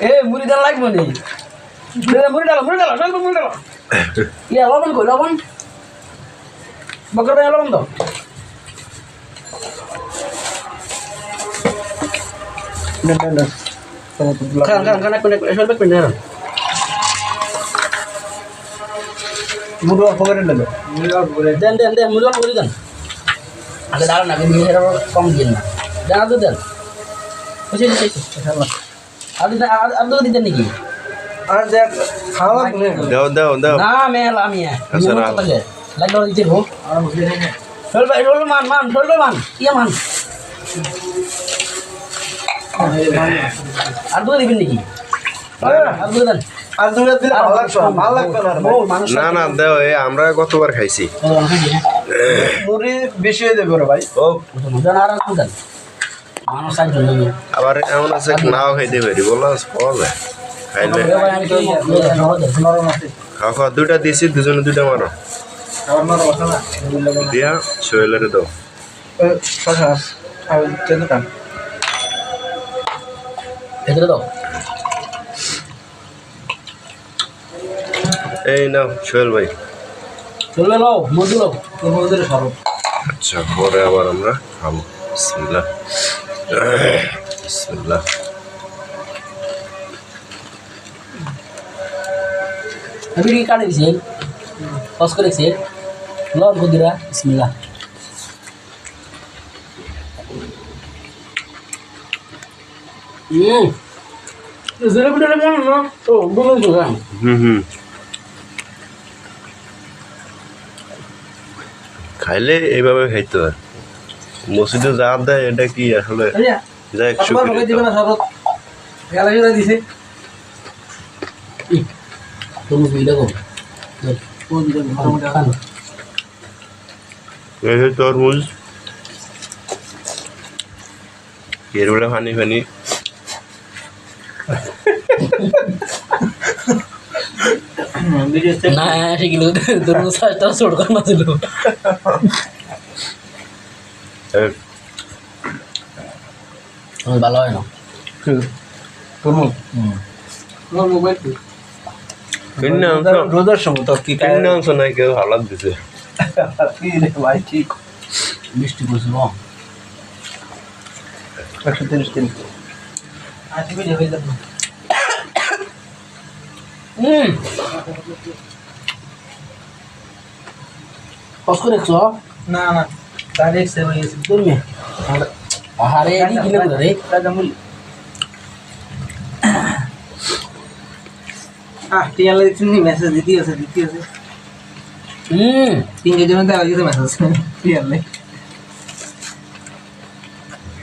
এ মুড়ি ডাল লাগবে নি মুড়ি ডাল সব মুড়ি ডাল ইয়া লবণ কই লবণ বকর ভাই লবণ দাও না খান কোন সব কোন না মুড়ি অল্প করে দেন মুড়ি অল্প করে দেন আগে ডাল না কিন্তু এটা কম দিন না দেন আদু দেন বুঝে দিচ্ছি আদু দিতেন নাকি আর দেখ খাওয়া দাও না মেলা আমি আচ্ছা লাইক দাও দিতে হো আর মুখে নেই রোল মান ইয়া মান আর দুধ দিবেন নাকি আর দুধ দেন আর দুধ দিলে ভালো লাগবে না না দাও এই আমরা কতবার খাইছি মুড়ি বেশি হয়ে যাবে ভাই ও জান আর দেন মানুষ সাইজ হয়ে আবার এমন আছে নাও খাইতে পারি বললাম পাওয়া যায় খাইলে খাওয়া দুটা দিয়েছি দুজনে দুটা মারো দিয়া শৈলের দাও এই নাও সোহেল ভাই আচ্ছা পরে আবার আমরা খাবো বিসমিল্লাহ বিসমিল্লাহ আমি কি কাটে দিছি পজ করেছি লন কুদিরা বিসমিল্লাহ জেরে বিড়ে না না তো বলুন তো গান খাইলে এইভাবে খাইতে হয় মসজিদে যা দেয় এটা কি আসলে যাই দিবে না শরৎ গেলা জোড়া দিছে তুমি ভিডিও কর কোন ভিডিও মোটামুটি এই তরমুজ কেরুলা পানি না সেগুলো তরমুজ সাজটা ছোট না ছিল ভালো হয় না তরমুজ মোবাইল রোজার সময় তো কি নাই কেউ হালাত দিছে ভাই ঠিক মিষ্টি বলছিল 130 কষ্ট দেখছো না ডাইরেক্ট সেভ হয়ে গেছে তুমি আহারে এই কিনে বলে রে রাজামুল টিয়ালে তুমি মেসেজ দিতে আছে 3 জন দেওয়া গেছে মেসেজ টিয়ালে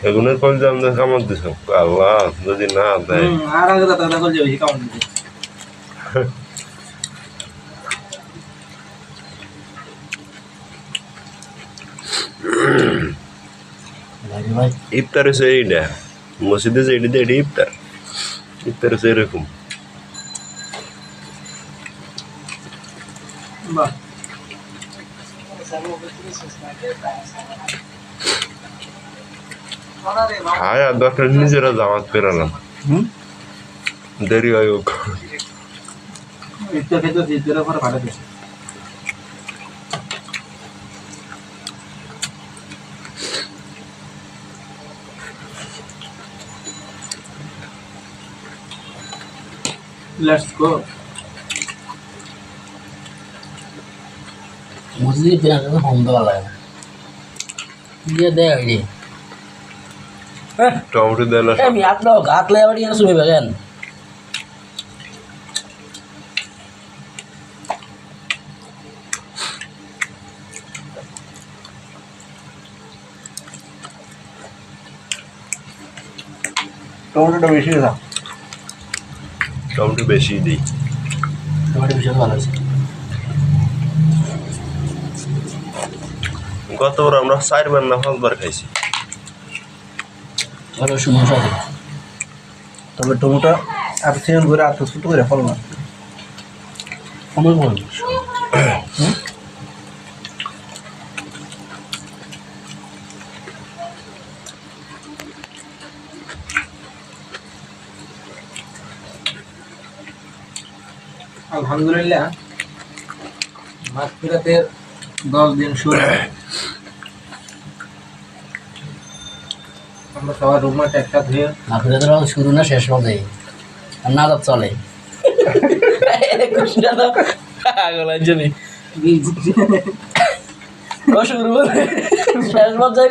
এগুলোর পর যে আমরা কামড় দিছ আল্লাহ যদি না দেয় আর আগে দাদা কল যাবে কামড় দিতে ইফতার হচ্ছে এইটা মসজিদে যে এটা ইফতার হচ্ছে এরকম হ্যাঁ আর দরকার নিজেরা জামাত পেরালাম দেরি হয় হোক Let's go. मुझे बिना तो हम दो वाला है ये दे आईडी टमाटो देला ए मी आत लो घात ले आईडी सुबह बगन टमाटो বেশি দাও টমেটো বেশি দিই টমেটো বেশি ভালো আছে গতবার আমরা 4 বার না 5 বার খাইছি ভালো সমস্যা আছে তবে টমেটো আর সেন করে আর ছোট করে ফল না কমল বল আলহামদুলিল্লাহ মাগফিরাতের 10 দিন শুরু। আমরা সবার রুমমেট একসাথে হয়ে মাগফিরাতের শুরু না শেষ পর্যায়ে আর না তো চলে খুশিটা তো পাগল আঞ্জলি ও শুরু শেষ পর্যায়ে